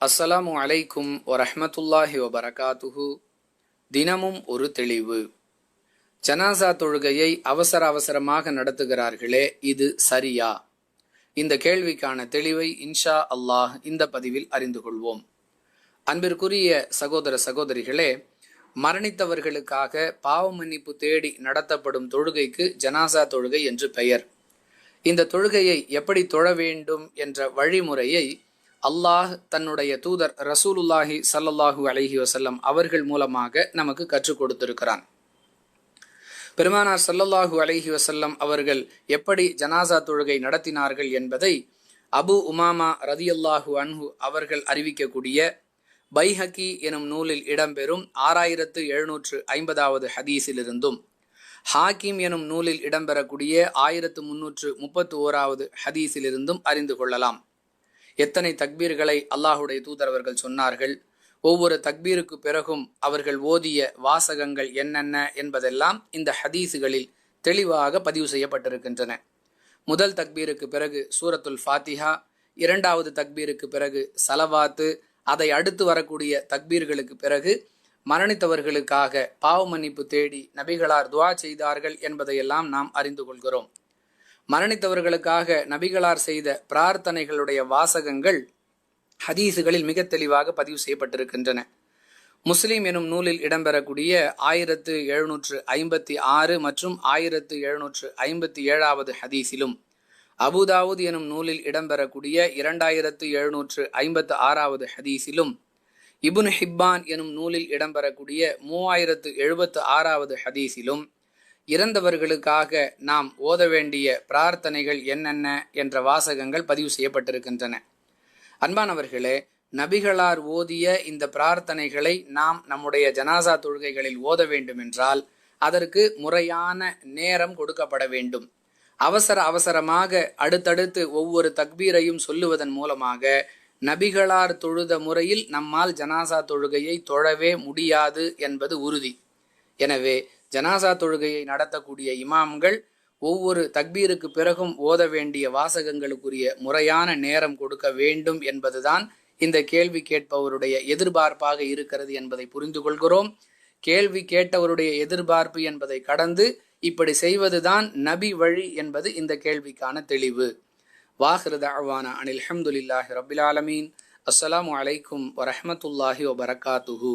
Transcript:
அஸ்ஸலாமு அலைக்கும் வரஹ்மத்துல்லாஹி வபரகாத்துஹு. தினமும் ஒரு தெளிவு. ஜனாசா தொழுகையை அவசர அவசரமாக நடத்துகிறார்களே, இது சரியா? இந்த கேள்விக்கான தெளிவை இன்ஷா அல்லாஹ் இந்த பதிவில் அறிந்து கொள்வோம். அன்பிற்குரிய சகோதர சகோதரிகளே, மரணித்தவர்களுக்காக பாவ மன்னிப்பு தேடி நடத்தப்படும் தொழுகைக்கு ஜனாசா தொழுகை என்று பெயர். இந்த தொழுகையை எப்படி தொழ வேண்டும் என்ற வழிமுறையை அல்லாஹ் தன்னுடைய தூதர் ரசூலுல்லாஹி ஸல்லல்லாஹு அலைஹி வஸல்லம் அவர்கள் மூலமாக நமக்கு கற்றுக் கொடுத்திருக்கிறான். பெருமானார் ஸல்லல்லாஹு அலைஹி வஸல்லம் அவர்கள் எப்படி ஜனாசா தொழுகை நடத்தினார்கள் என்பதை அபு உமாமா ரதியல்லாஹு அன்ஹு அவர்கள் அறிவிக்கக்கூடிய பைஹகி எனும் நூலில் இடம்பெறும் 6750வது ஹதீஸிலிருந்தும், ஹாக்கிம் எனும் நூலில் இடம்பெறக்கூடிய 1331வது ஹதீஸிலிருந்தும் அறிந்து கொள்ளலாம். எத்தனை தக்பீர்களை அல்லாஹுடைய தூதரவர்கள் சொன்னார்கள், ஒவ்வொரு தக்பீருக்கு பிறகும் அவர்கள் ஓதிய வாசகங்கள் என்னென்ன என்பதெல்லாம் இந்த ஹதீஸுகளில் தெளிவாக பதிவு செய்யப்பட்டிருக்கின்றன. முதல் தக்பீருக்கு பிறகு சூரத்துல் ஃபாத்திஹா, இரண்டாவது தக்பீருக்கு பிறகு சலவாத்து, அதை அடுத்து வரக்கூடிய தக்பீர்களுக்கு பிறகு மரணித்தவர்களுக்காக பாவ மன்னிப்பு தேடி நபிகளார் துஆ செய்தார்கள் என்பதையெல்லாம் நாம் அறிந்து கொள்கிறோம். மரணித்தவர்களுக்காக நபிகளார் செய்த பிரார்த்தனைகளுடைய வாசகங்கள் ஹதீஸுகளில் மிக தெளிவாக பதிவு செய்யப்பட்டிருக்கின்றன. முஸ்லிம் எனும் நூலில் இடம்பெறக்கூடிய 1756 மற்றும் 1757வது ஹதீஸிலும், அபுதாவுத் எனும் நூலில் இடம்பெறக்கூடிய 2756வது ஹதீஸிலும், இப்னு ஹிப்பான் எனும் நூலில் இடம்பெறக்கூடிய 3076வது ஹதீஸிலும் இறந்தவர்களுக்காக நாம் ஓத வேண்டிய பிரார்த்தனைகள் என்னென்ன என்ற வாசகங்கள் பதிவு செய்யப்பட்டிருக்கின்றன. அன்பானவர்களே, நபிகளார் ஓதிய இந்த பிரார்த்தனைகளை நாம் நம்முடைய ஜனாசா தொழுகைகளில் ஓத வேண்டும் என்றால் அதற்கு முறையான நேரம் கொடுக்கப்பட வேண்டும். அவசரமாக அடுத்தடுத்து ஒவ்வொரு தக்பீரையும் சொல்லுவதன் மூலமாக நபிகளார் தொழுத முறையில் நம்மால் ஜனாசா தொழுகையை தொழவே முடியாது என்பது உறுதி. எனவே ஜனாசா தொழுகையை நடத்தக்கூடிய இமாம்கள் ஒவ்வொரு தக்பீருக்கு பிறகும் ஓத வேண்டிய வாசகங்களுக்குரிய முறையான நேரம் கொடுக்க வேண்டும் என்பதுதான் இந்த கேள்வி கேட்பவருடைய எதிர்பார்ப்பாக இருக்கிறது என்பதை புரிந்து கொள்கிறோம். கேள்வி கேட்டவருடைய எதிர்பார்ப்பு என்பதை கடந்து இப்படி செய்வதுதான் நபி வழி என்பது இந்த கேள்விக்கான தெளிவு. வாஹிரு தஅவானா அனில் ஹம்துலில்லாஹி ரப்பில் ஆலமீன். அஸ்ஸலாமு அலைக்கும் வரஹ்மத்துல்லாஹி வபரகாத்துஹு.